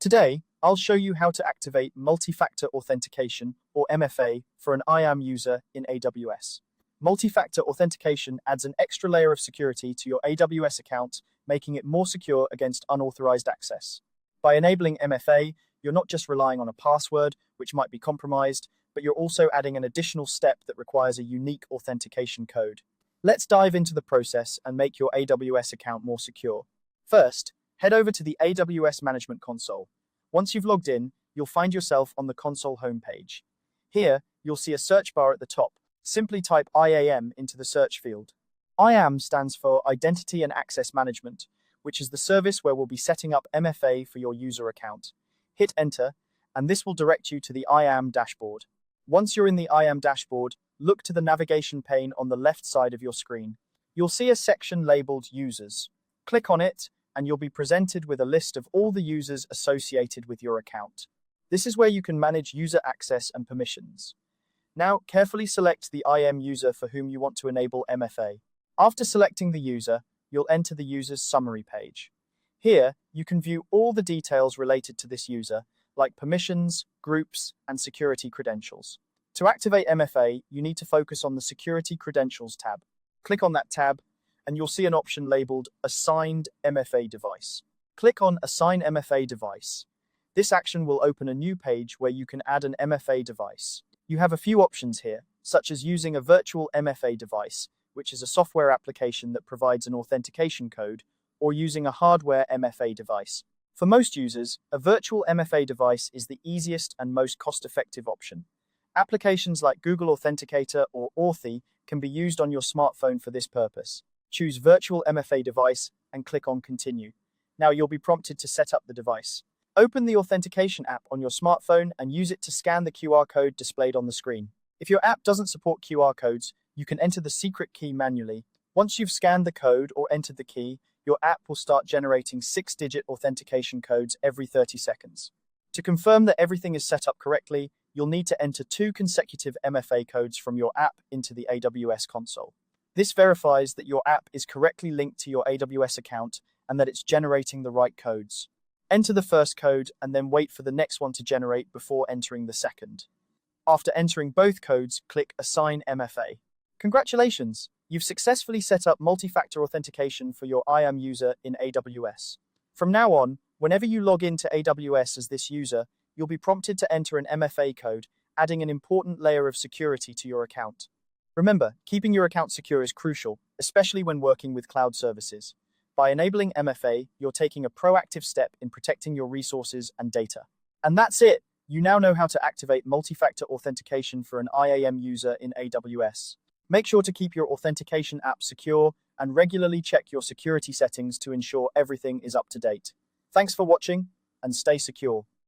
Today, I'll show you how to activate Multi Factor Authentication, or MFA, for an IAM user in AWS. Multi Factor Authentication adds an extra layer of security to your AWS account, making it more secure against unauthorized access. By enabling MFA, you're not just relying on a password, which might be compromised, but you're also adding an additional step that requires a unique authentication code. Let's dive into the process and make your AWS account more secure. First, head over to the AWS Management Console. Once you've logged in, you'll find yourself on the console homepage. Here, you'll see a search bar at the top. Simply type IAM into the search field. IAM stands for Identity and Access Management, which is the service where we'll be setting up MFA for your user account. Hit Enter, and this will direct you to the IAM dashboard. Once you're in the IAM dashboard, look to the navigation pane on the left side of your screen. You'll see a section labeled Users. Click on it, and you'll be presented with a list of all the users associated with your account. This is where you can manage user access and permissions. Now, carefully select the IAM user for whom you want to enable MFA. After selecting the user, you'll enter the user's summary page. Here, you can view all the details related to this user, like permissions, groups, and security credentials. To activate MFA, you need to focus on the Security Credentials tab. Click on that tab, and you'll see an option labeled Assigned MFA Device. Click on Assign MFA Device. This action will open a new page where you can add an MFA device. You have a few options here, such as using a virtual MFA device, which is a software application that provides an authentication code, or using a hardware MFA device. For most users, a virtual MFA device is the easiest and most cost-effective option. Applications like Google Authenticator or Authy can be used on your smartphone for this purpose. Choose Virtual MFA Device and click on Continue. Now you'll be prompted to set up the device. Open the authentication app on your smartphone and use it to scan the QR code displayed on the screen. If your app doesn't support QR codes, you can enter the secret key manually. Once you've scanned the code or entered the key, your app will start generating 6-digit authentication codes every 30 seconds. To confirm that everything is set up correctly, you'll need to enter 2 consecutive MFA codes from your app into the AWS console. This verifies that your app is correctly linked to your AWS account and that it's generating the right codes. Enter the first code and then wait for the next one to generate before entering the second. After entering both codes, click Assign MFA. Congratulations! You've successfully set up multi-factor authentication for your IAM user in AWS. From now on, whenever you log into AWS as this user, you'll be prompted to enter an MFA code, adding an important layer of security to your account. Remember, keeping your account secure is crucial, especially when working with cloud services. By enabling MFA, you're taking a proactive step in protecting your resources and data. And that's it! You now know how to activate multi-factor authentication for an IAM user in AWS. Make sure to keep your authentication app secure and regularly check your security settings to ensure everything is up to date. Thanks for watching, and stay secure.